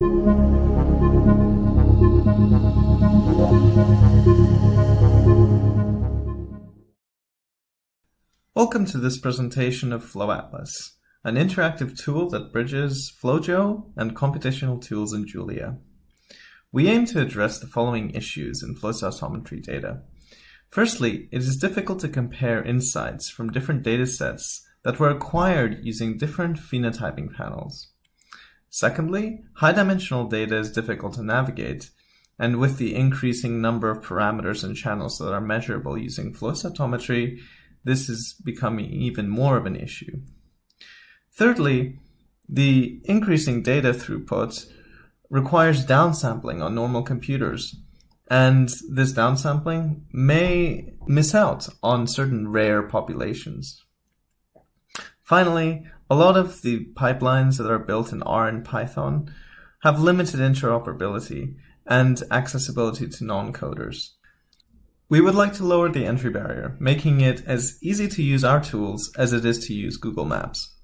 Welcome to this presentation of FlowAtlas, an interactive tool that bridges FlowJo and computational tools in Julia. We aim to address the following issues in flow cytometry data. Firstly, it is difficult to compare insights from different datasets that were acquired using different phenotyping panels. Secondly, high-dimensional data is difficult to navigate, and with the increasing number of parameters and channels that are measurable using flow cytometry, this is becoming even more of an issue. Thirdly, the increasing data throughput requires downsampling on normal computers, and this downsampling may miss out on certain rare populations. Finally, a lot of the pipelines that are built in R and Python have limited interoperability and accessibility to non-coders. We would like to lower the entry barrier, making it as easy to use our tools as it is to use Google Maps.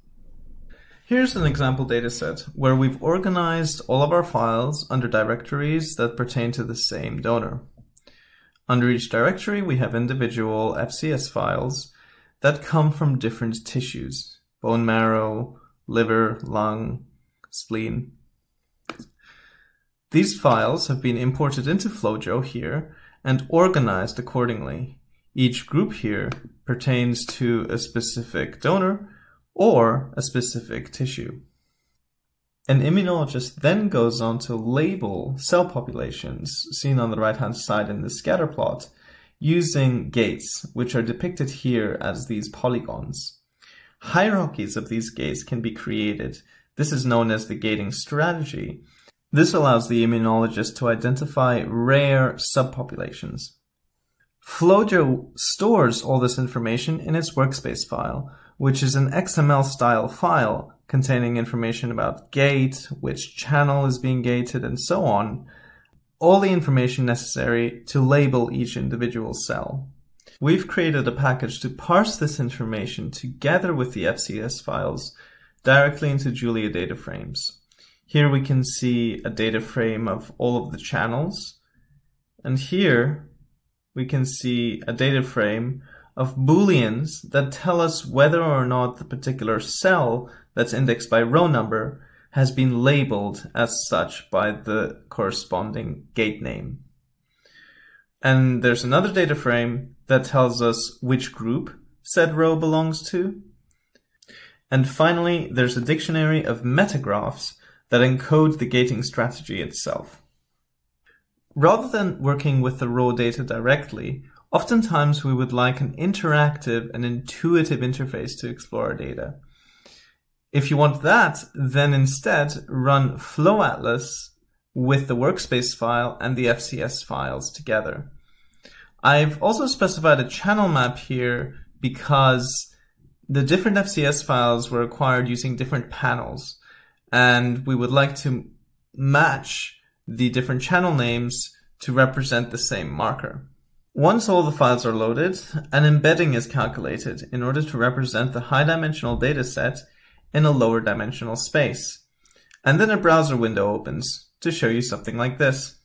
Here's an example dataset where we've organized all of our files under directories that pertain to the same donor. Under each directory, we have individual FCS files that come from different tissues: bone marrow, liver, lung, spleen. These files have been imported into FlowJo here and organized accordingly. Each group here pertains to a specific donor or a specific tissue. An immunologist then goes on to label cell populations, seen on the right-hand side in the scatter plot, using gates, which are depicted here as these polygons. Hierarchies of these gates can be created. This is known as the gating strategy. This allows the immunologist to identify rare subpopulations. FlowJo stores all this information in its workspace file, which is an XML-style file containing information about gate, which channel is being gated, and so on. All the information necessary to label each individual cell. We've created a package to parse this information together with the FCS files directly into Julia data frames. Here we can see a data frame of all of the channels, and here we can see a data frame of booleans that tell us whether or not the particular cell that's indexed by row number has been labeled as such by the corresponding gate name. And there's another data frame that tells us which group said row belongs to. And finally, there's a dictionary of metagraphs that encode the gating strategy itself. Rather than working with the raw data directly, oftentimes we would like an interactive and intuitive interface to explore our data. If you want that, then instead run FlowAtlas with the workspace file and the FCS files together. I've also specified a channel map here because the different FCS files were acquired using different panels, and we would like to match the different channel names to represent the same marker. Once all the files are loaded, an embedding is calculated in order to represent the high-dimensional dataset in a lower dimensional space. And then a browser window opens to show you something like this.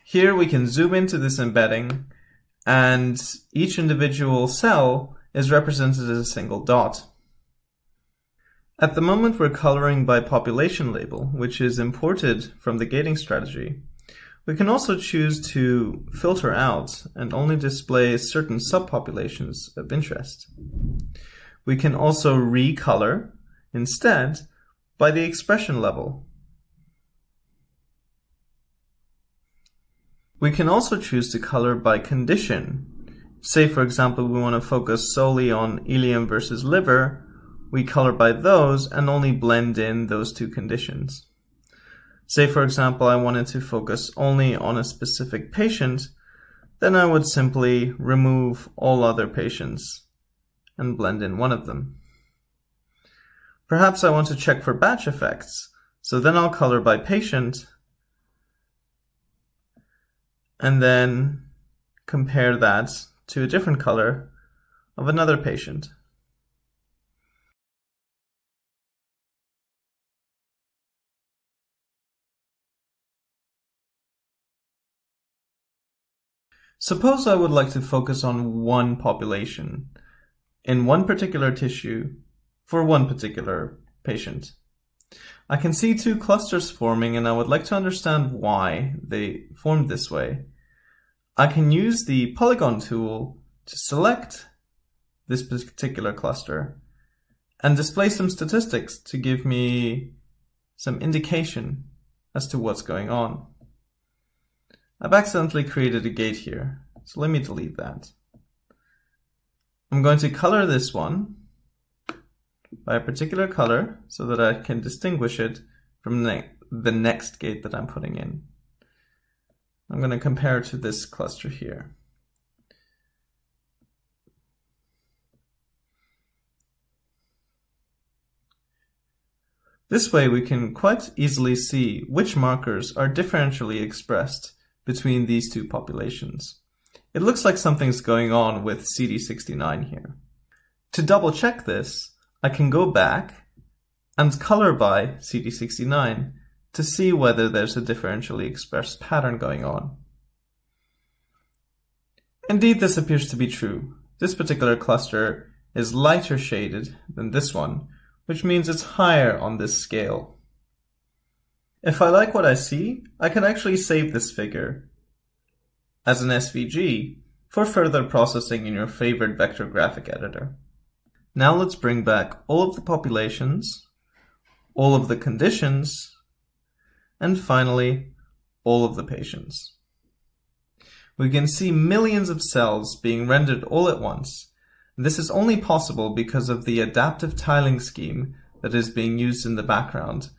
Here we can zoom into this embedding, and each individual cell is represented as a single dot. At the moment, we're coloring by population label, which is imported from the gating strategy. We can also choose to filter out and only display certain subpopulations of interest. We can also recolor instead by the expression level. We can also choose to color by condition. Say, for example, we want to focus solely on ileum versus liver. We color by those and only blend in those two conditions. Say, for example, I wanted to focus only on a specific patient, then I would simply remove all other patients and blend in one of them. Perhaps I want to check for batch effects, so then I'll color by patient and then compare that to a different color of another patient. Suppose I would like to focus on one population in one particular tissue for one particular patient. I can see two clusters forming and I would like to understand why they formed this way. I can use the polygon tool to select this particular cluster and display some statistics to give me some indication as to what's going on. I've accidentally created a gate here, so let me delete that. I'm going to color this one by a particular color so that I can distinguish it from the next gate that I'm putting in. I'm going to compare it to this cluster here. This way we can quite easily see which markers are differentially expressed between these two populations. It looks like something's going on with CD69 here. To double check this, I can go back and color by CD69 to see whether there's a differentially expressed pattern going on. Indeed, this appears to be true. This particular cluster is lighter shaded than this one, which means it's higher on this scale. If I like what I see, I can actually save this figure as an SVG for further processing in your favorite vector graphic editor. Now let's bring back all of the populations, all of the conditions, and finally, all of the patients. We can see millions of cells being rendered all at once. This is only possible because of the adaptive tiling scheme that is being used in the background,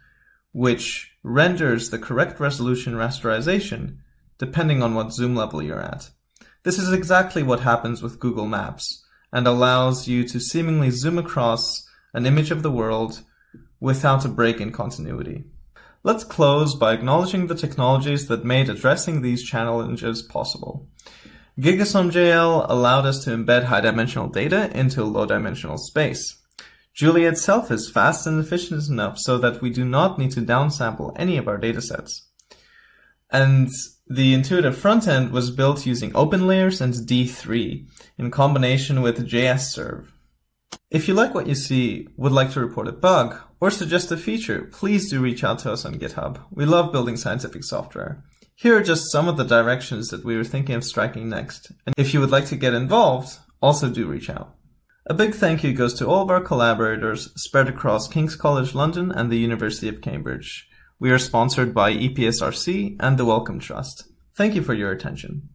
which renders the correct resolution rasterization depending on what zoom level you're at. This is exactly what happens with Google Maps and allows you to seemingly zoom across an image of the world without a break in continuity. Let's close by acknowledging the technologies that made addressing these challenges possible. GigaSOM.jl allowed us to embed high-dimensional data into low-dimensional space. Julia itself is fast and efficient enough so that we do not need to downsample any of our datasets. And the intuitive front-end was built using OpenLayers and D3 in combination with JSServe. If you like what you see, would like to report a bug, or suggest a feature, please do reach out to us on GitHub. We love building scientific software. Here are just some of the directions that we were thinking of striking next. And if you would like to get involved, also do reach out. A big thank you goes to all of our collaborators spread across King's College London and the University of Cambridge. We are sponsored by EPSRC and the Wellcome Trust. Thank you for your attention.